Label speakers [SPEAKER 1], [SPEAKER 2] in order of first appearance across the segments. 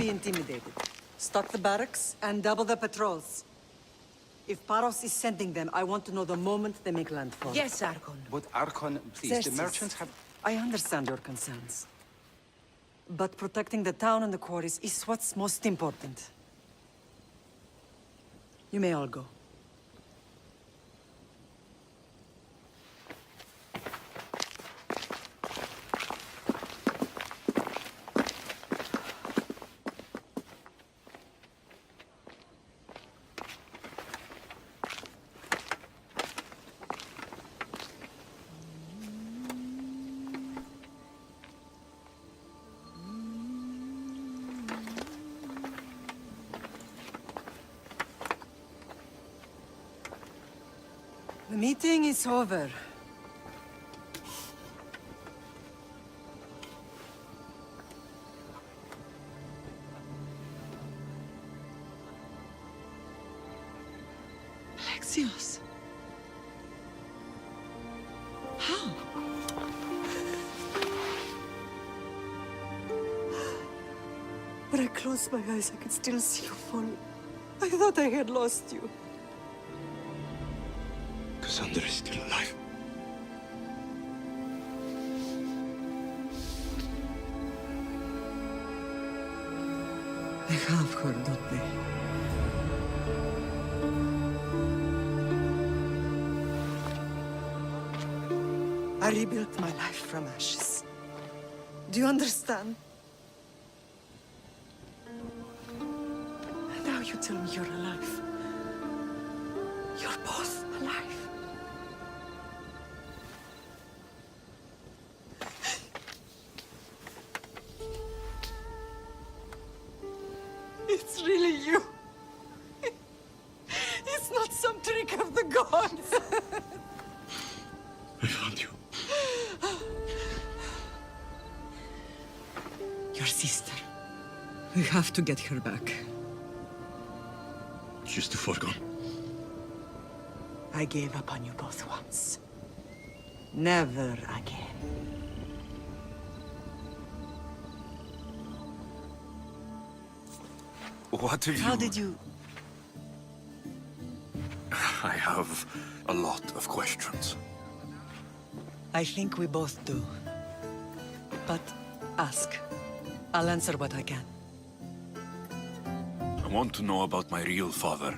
[SPEAKER 1] be intimidated. Stock the barracks and double the patrols. If Paros is sending them, I want to know the moment they make landfall.
[SPEAKER 2] Yes, Archon.
[SPEAKER 3] But Archon, please, the merchants have...
[SPEAKER 1] I understand your concerns. But protecting the town and the quarries is what's most important. You may all go. The meeting is over.
[SPEAKER 2] Alexios. How?
[SPEAKER 1] When I closed my eyes, I could still see you falling. I thought I had lost you.
[SPEAKER 4] Cassandra is still alive.
[SPEAKER 1] They have her, don't they? I rebuilt my life from ashes. Do you understand? Now you tell me you're alive. You're both alive. It's really you. It's not some trick of the gods.
[SPEAKER 4] I found you.
[SPEAKER 1] Your sister. We have to get her back.
[SPEAKER 4] She's too far gone.
[SPEAKER 1] I gave up on you both once. Never again.
[SPEAKER 5] What have you...
[SPEAKER 1] How did you...
[SPEAKER 5] I have a lot of questions.
[SPEAKER 1] I think we both do. But ask. I'll answer what I can.
[SPEAKER 5] I want to know about my real father.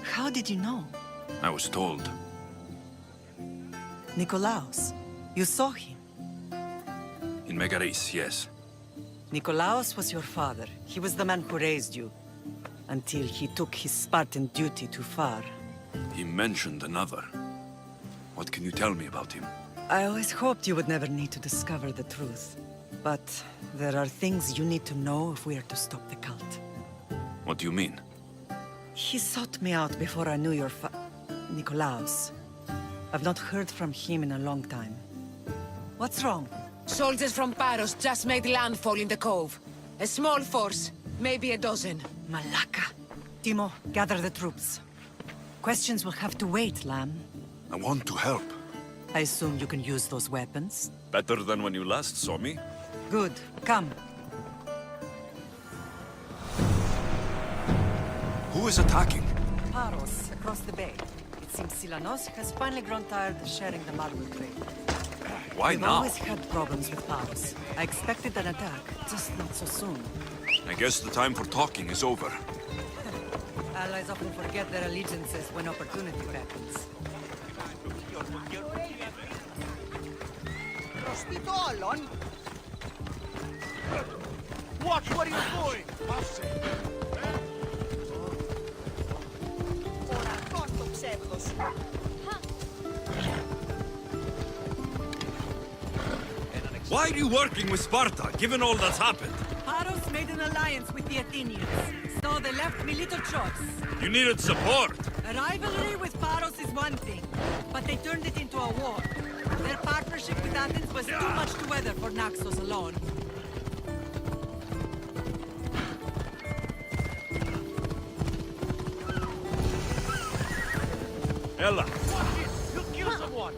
[SPEAKER 1] How did you know?
[SPEAKER 5] I was told.
[SPEAKER 1] Nikolaos. You saw him.
[SPEAKER 5] In Megaris, yes.
[SPEAKER 1] Nikolaos was your father. He was the man who raised you. Until he took his Spartan duty too far.
[SPEAKER 5] He mentioned another. What can you tell me about him?
[SPEAKER 1] I always hoped you would never need to discover the truth. But there are things you need to know if we are to stop the cult.
[SPEAKER 5] What do you mean?
[SPEAKER 1] He sought me out before I knew your Nikolaos. I've not heard from him in a long time. What's wrong?
[SPEAKER 2] Soldiers from Paros just made landfall in the cove. A small force, maybe a dozen.
[SPEAKER 1] Malaka. Timo, gather the troops. Questions will have to wait, Lamb.
[SPEAKER 5] I want to help.
[SPEAKER 1] I assume you can use those weapons?
[SPEAKER 5] Better than when you last saw me.
[SPEAKER 1] Good. Come.
[SPEAKER 5] Who is attacking?
[SPEAKER 1] Paros, across the bay. It seems Silanos has finally grown tired of sharing the marble trade.
[SPEAKER 5] Why
[SPEAKER 1] We've
[SPEAKER 5] now?
[SPEAKER 1] always had problems with Paros. I expected an attack, just not so soon.
[SPEAKER 5] I guess the time for talking is over.
[SPEAKER 1] Allies often forget their allegiances when opportunity beckons.
[SPEAKER 6] Watch what are you doing?
[SPEAKER 5] Why are you working with Sparta, given all that's happened?
[SPEAKER 1] Paros made an alliance with the Athenians, so they left me little choice.
[SPEAKER 5] You needed support.
[SPEAKER 1] A rivalry with Paros is one thing, but they turned it into a war. Their partnership with Athens was too much to weather for Naxos alone.
[SPEAKER 5] Ella.
[SPEAKER 6] Watch it! You'll kill someone!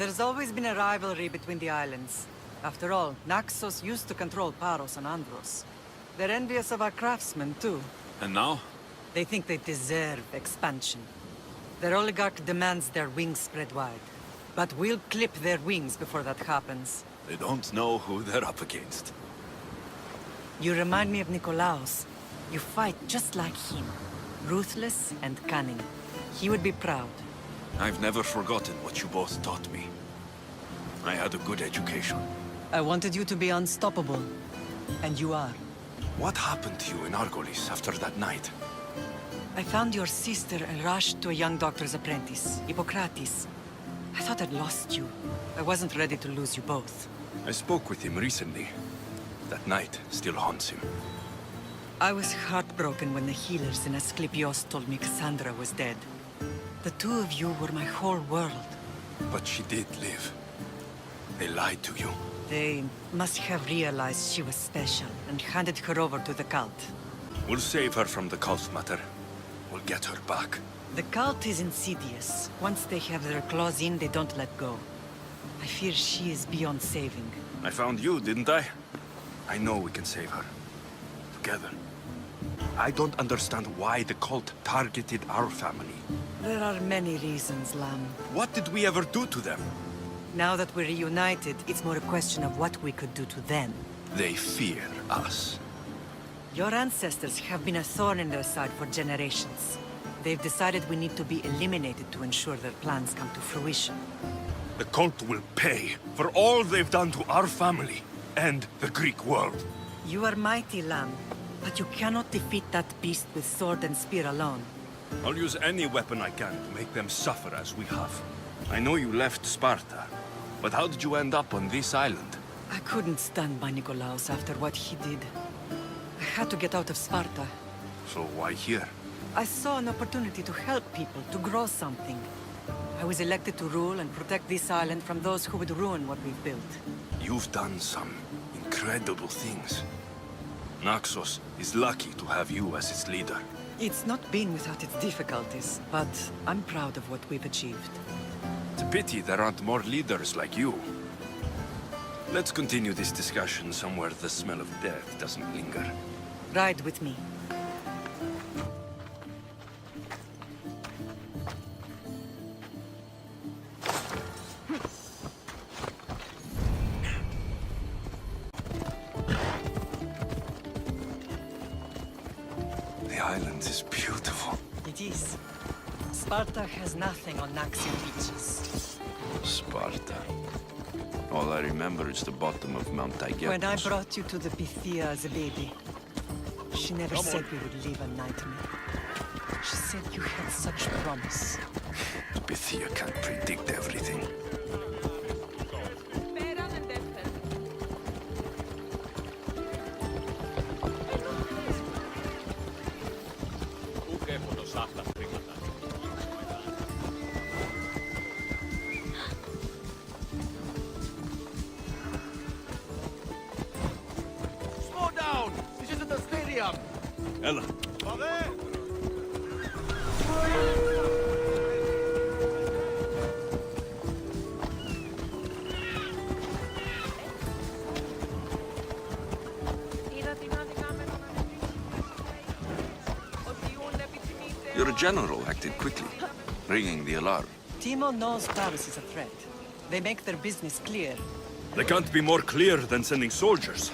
[SPEAKER 1] There's always been a rivalry between the islands. After all, Naxos used to control Paros and Andros. They're envious of our craftsmen, too.
[SPEAKER 5] And now?
[SPEAKER 1] They think they deserve expansion. Their oligarch demands their wings spread wide. But we'll clip their wings before that happens.
[SPEAKER 5] They don't know who they're up against.
[SPEAKER 1] You remind me of Nikolaos. You fight just like him. Ruthless and cunning. He would be proud.
[SPEAKER 5] I've never forgotten what you both taught me. I had a good education.
[SPEAKER 1] I wanted you to be unstoppable. And you are.
[SPEAKER 5] What happened to you in Argolis after that night?
[SPEAKER 1] I found your sister and rushed to a young doctor's apprentice, Hippocrates. I thought I'd lost you. I wasn't ready to lose you both.
[SPEAKER 5] I spoke with him recently. That night still haunts him.
[SPEAKER 1] I was heartbroken when the healers in Asclepios told me Cassandra was dead. The two of you were my whole world.
[SPEAKER 5] But she did live. They lied to you.
[SPEAKER 1] They must have realized she was special and handed her over to the cult.
[SPEAKER 5] We'll save her from the cult matter. We'll get her back.
[SPEAKER 1] The cult is insidious. Once they have their claws in, they don't let go. I fear she is beyond saving.
[SPEAKER 5] I found you, didn't I? I know we can save her. Together. I don't understand why the cult targeted our family.
[SPEAKER 1] There are many reasons, Lam.
[SPEAKER 5] What did we ever do to them?
[SPEAKER 1] Now that we're reunited, it's more a question of what we could do to them.
[SPEAKER 5] They fear us.
[SPEAKER 1] Your ancestors have been a thorn in their side for generations. They've decided we need to be eliminated to ensure their plans come to fruition.
[SPEAKER 5] The cult will pay for all they've done to our family and the Greek world.
[SPEAKER 1] You are mighty, Lam, but you cannot defeat that beast with sword and spear alone.
[SPEAKER 5] I'll use any weapon I can to make them suffer as we have. I know you left Sparta, but how did you end up on this island?
[SPEAKER 1] I couldn't stand by Nikolaos after what he did. I had to get out of Sparta.
[SPEAKER 5] So why here?
[SPEAKER 1] I saw an opportunity to help people, to grow something. I was elected to rule and protect this island from those who would ruin what we've built.
[SPEAKER 5] You've done some incredible things. Naxos is lucky to have you as its leader.
[SPEAKER 1] It's not been without its difficulties, but I'm proud of what we've achieved.
[SPEAKER 5] It's a pity there aren't more leaders like you. Let's continue this discussion somewhere the smell of death doesn't linger.
[SPEAKER 1] Ride with me.
[SPEAKER 5] The island is beautiful.
[SPEAKER 1] It is. Sparta has nothing on Naxian beaches.
[SPEAKER 5] Sparta. All I remember is the bottom of Mount Taygetus.
[SPEAKER 1] When I brought you to the Pythia as a baby, she never said we would live a nightmare. She said you had such promise.
[SPEAKER 5] Pythia can't predict everything.
[SPEAKER 6] Slow down! This isn't a stadium!
[SPEAKER 5] Ella, your general acted quickly, ringing the alarm.
[SPEAKER 1] Timo knows Paris is a threat. They make their business clear.
[SPEAKER 5] They can't be more clear than sending soldiers.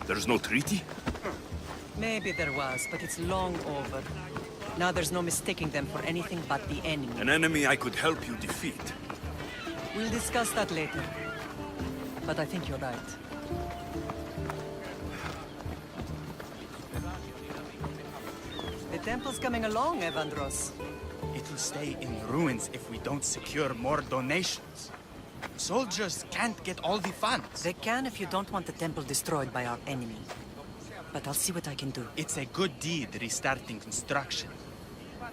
[SPEAKER 5] There's no treaty?
[SPEAKER 1] Maybe there was, but it's long over. Now there's no mistaking them for anything but the enemy.
[SPEAKER 5] An enemy I could help you defeat.
[SPEAKER 1] We'll discuss that later. But I think you're right. The temple's coming along, Evandros.
[SPEAKER 7] It'll stay in ruins if we don't secure more donations. Soldiers can't get all the funds.
[SPEAKER 1] They can if you don't want the temple destroyed by our enemy. But I'll see what I can do.
[SPEAKER 7] It's a good deed restarting construction.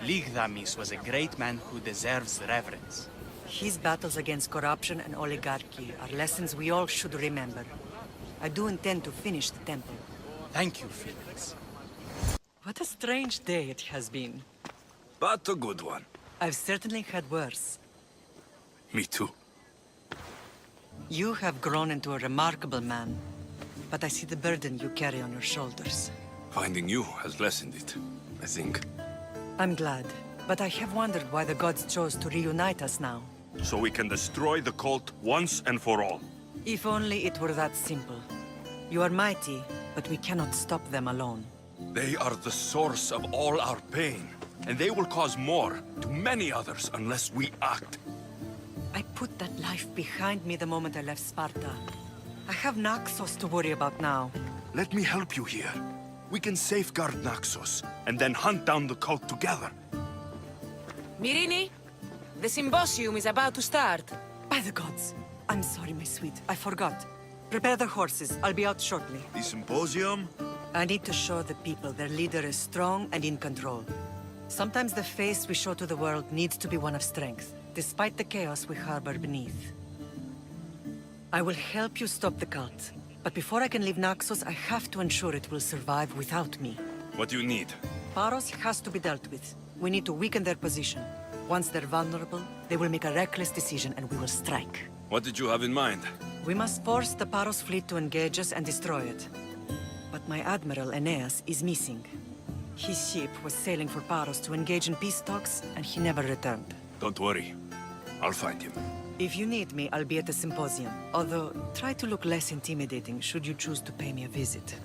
[SPEAKER 7] Ligdamis was a great man who deserves reverence.
[SPEAKER 1] His battles against corruption and oligarchy are lessons we all should remember. I do intend to finish the temple.
[SPEAKER 7] Thank you, Felix.
[SPEAKER 1] What a strange day it has been.
[SPEAKER 5] But a good one.
[SPEAKER 1] I've certainly had worse.
[SPEAKER 5] Me too.
[SPEAKER 1] You have grown into a remarkable man, but I see the burden you carry on your shoulders.
[SPEAKER 5] Finding you has lessened it, I think.
[SPEAKER 1] I'm glad, but I have wondered why the gods chose to reunite us now.
[SPEAKER 5] So we can destroy the cult once and for all.
[SPEAKER 1] If only it were that simple. You are mighty, but we cannot stop them alone.
[SPEAKER 5] They are the source of all our pain, and they will cause more to many others unless we act.
[SPEAKER 1] I put that life behind me the moment I left Sparta. I have Naxos to worry about now.
[SPEAKER 5] Let me help you here. We can safeguard Naxos, and then hunt down the cult together.
[SPEAKER 2] Myrrine, the symposium is about to start.
[SPEAKER 1] By the gods! I'm sorry, my sweet. I forgot. Prepare the horses. I'll be out shortly.
[SPEAKER 4] The symposium?
[SPEAKER 1] I need to show the people their leader is strong and in control. Sometimes the face we show to the world needs to be one of strength, despite the chaos we harbor beneath. I will help you stop the cult, but before I can leave Naxos, I have to ensure it will survive without me.
[SPEAKER 5] What do you need?
[SPEAKER 1] Paros has to be dealt with. We need to weaken their position. Once they're vulnerable, they will make a reckless decision and we will strike.
[SPEAKER 5] What did you have in mind?
[SPEAKER 1] We must force the Paros fleet to engage us and destroy it. But my admiral, Aeneas, is missing. His ship was sailing for Paros to engage in peace talks, and he never returned.
[SPEAKER 5] Don't worry. I'll find him.
[SPEAKER 1] If you need me, I'll be at the symposium. Although, try to look less intimidating should you choose to pay me a visit.